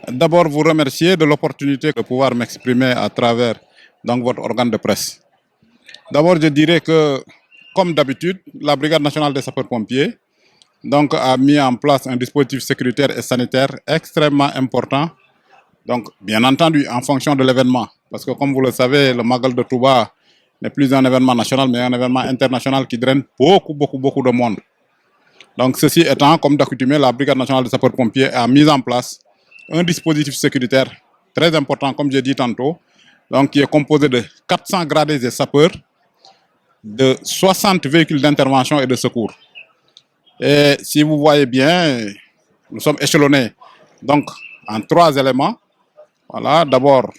D'abord, vous remercier de l'opportunité de pouvoir m'exprimer à travers votre organe de presse. D'abord, je dirais que, comme d'habitude, la Brigade nationale des sapeurs-pompiers a mis en place un dispositif sécuritaire et sanitaire extrêmement important. Donc, bien entendu, en fonction de l'événement. Parce que, comme vous le savez, le Magal de Touba n'est plus un événement national, mais un événement international qui draine beaucoup de monde. Donc, ceci étant, comme d'accoutumé, la Brigade nationale des sapeurs-pompiers a mis en place un dispositif sécuritaire très important, comme j'ai dit tantôt, donc qui est composé de 400 gradés et sapeurs, de 60 véhicules d'intervention et de secours. Et si vous voyez bien, nous sommes échelonnés donc en 3 éléments. Voilà, d'abord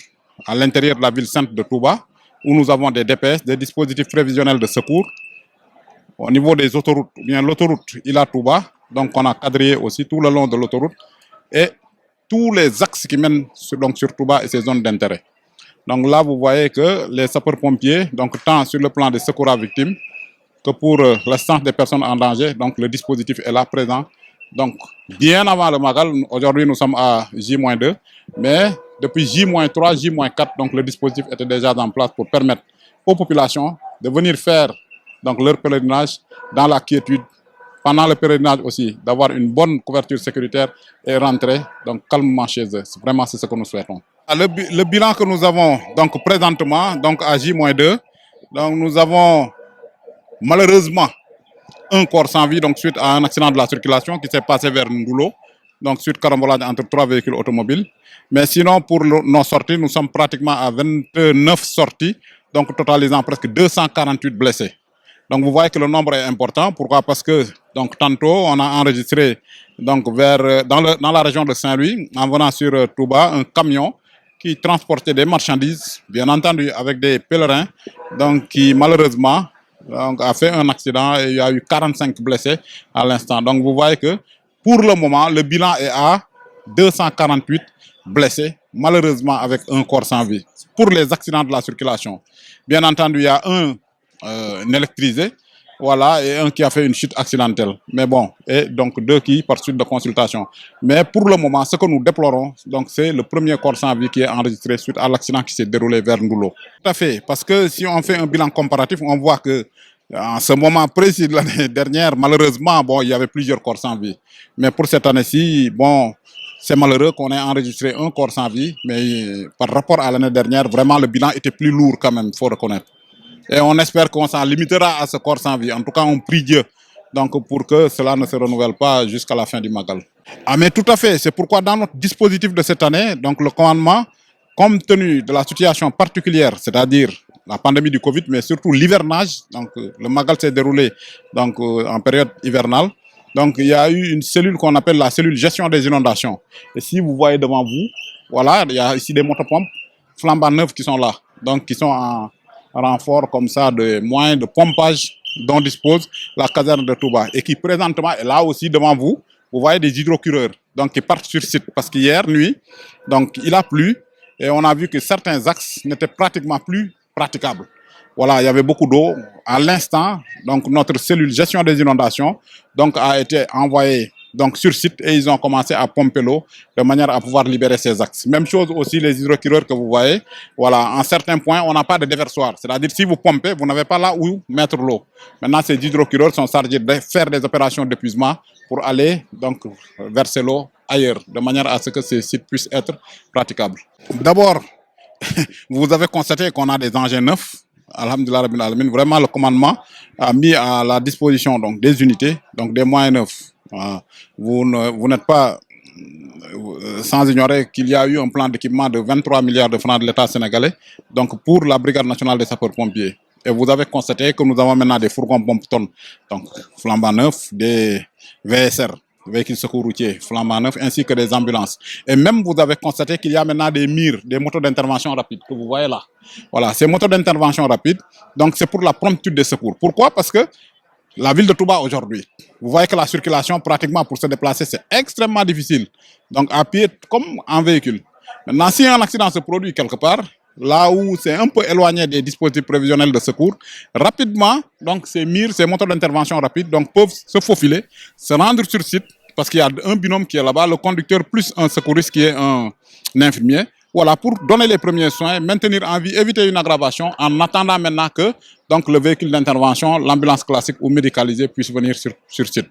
à l'intérieur de la ville sainte de Touba, où nous avons des DPS, des dispositifs prévisionnels de secours. Au niveau des autoroutes, bien l'autoroute Ila Touba, donc on a quadrillé aussi tout le long de l'autoroute et tous les axes qui mènent sur Touba et ses zones d'intérêt. Donc là, vous voyez que les sapeurs-pompiers, donc tant sur le plan des secours à victimes que pour l'assistance des personnes en danger, donc le dispositif est là présent. Donc bien avant le Magal, aujourd'hui nous sommes à J-2, mais depuis J-3, J-4, donc le dispositif était déjà en place pour permettre aux populations de venir faire donc leur pèlerinage dans la quiétude, pendant le pèlerinage aussi, d'avoir une bonne couverture sécuritaire et rentrer donc calmement chez eux. C'est vraiment ce que nous souhaitons. Le bilan que nous avons donc présentement, donc à J-2, donc nous avons malheureusement un corps sans vie, donc suite à un accident de la circulation qui s'est passé vers Ndoulo, donc suite carambolage entre 3 véhicules automobiles. Mais sinon, pour nos sorties, nous sommes pratiquement à 29 sorties, donc totalisant presque 248 blessés. Donc vous voyez que le nombre est important. Pourquoi? Parce que donc tantôt on a enregistré donc dans la région de Saint-Louis, en venant sur Touba, un camion qui transportait des marchandises, bien entendu avec des pèlerins, donc qui malheureusement a fait un accident et il y a eu 45 blessés à l'instant. Donc vous voyez que pour le moment, le bilan est à 248 blessés, malheureusement avec un corps sans vie. Pour les accidents de la circulation, bien entendu, il y a un électrisé, voilà, et un qui a fait une chute accidentelle. Mais bon, et donc 2 qui par suite de consultation. Mais pour le moment, ce que nous déplorons, donc c'est le premier corps sans vie qui est enregistré suite à l'accident qui s'est déroulé vers Ndoulo. Tout à fait, parce que si on fait un bilan comparatif, on voit que en ce moment précis de l'année dernière, malheureusement, bon, il y avait plusieurs corps sans vie. Mais pour cette année-ci, bon, c'est malheureux qu'on ait enregistré un corps sans vie, mais par rapport à l'année dernière, vraiment le bilan était plus lourd quand même, il faut reconnaître. Et on espère qu'on s'en limitera à ce corps sans vie. En tout cas, on prie Dieu donc, pour que cela ne se renouvelle pas jusqu'à la fin du Magal. Ah mais tout à fait, c'est pourquoi dans notre dispositif de cette année, donc le commandement, compte tenu de la situation particulière, c'est-à-dire la pandémie du Covid, mais surtout l'hivernage, donc le Magal s'est déroulé donc, en période hivernale, donc il y a eu une cellule qu'on appelle la cellule gestion des inondations. Et si vous voyez devant vous, voilà, il y a ici des motopompes flambant neuves qui sont là, donc qui sont en renfort comme ça de moyens de pompage dont dispose la caserne de Touba et qui présentement est là aussi devant vous. Vous voyez des hydrocureurs donc qui partent sur site parce qu'hier nuit donc il a plu et on a vu que certains axes n'étaient pratiquement plus praticables. Voilà, il y avait beaucoup d'eau à l'instant. Donc notre cellule gestion des inondations donc a été envoyée donc sur site et ils ont commencé à pomper l'eau de manière à pouvoir libérer ces axes. Même chose aussi les hydrocureurs que vous voyez. Voilà, en certains points, on n'a pas de déversoir. C'est-à-dire si vous pompez, vous n'avez pas là où mettre l'eau. Maintenant, ces hydrocureurs sont chargés de faire des opérations d'épuisement pour aller donc verser l'eau ailleurs, de manière à ce que ces sites puissent être praticables. D'abord, vous avez constaté qu'on a des engins neufs. Alhamdulillah Rabbil Alamin, vraiment le commandement a mis à la disposition donc des unités, donc des moyens neufs. Vous n'êtes pas sans ignorer qu'il y a eu un plan d'équipement de 23 milliards de francs de l'État sénégalais donc pour la Brigade nationale des sapeurs-pompiers. Et vous avez constaté que nous avons maintenant des fourgons pompe-tonnes, donc flambant neufs, des VSR, véhicules secours routiers, flambant neufs, ainsi que des ambulances. Et même vous avez constaté qu'il y a maintenant des MIR, des motos d'intervention rapide, que vous voyez là. Voilà, ces motos d'intervention rapide, donc c'est pour la promptitude des secours. Pourquoi? Parce que la ville de Touba aujourd'hui, vous voyez que la circulation pratiquement pour se déplacer, c'est extrêmement difficile. Donc à pied comme en véhicule. Maintenant, si un accident se produit quelque part, là où c'est un peu éloigné des dispositifs prévisionnels de secours, rapidement, donc ces MIR, ces moteurs d'intervention rapide, donc peuvent se faufiler, se rendre sur site parce qu'il y a un binôme qui est là-bas, le conducteur plus un secouriste qui est un infirmier. Voilà, pour donner les premiers soins, maintenir en vie, éviter une aggravation en attendant maintenant que donc, le véhicule d'intervention, l'ambulance classique ou médicalisée puisse venir sur site.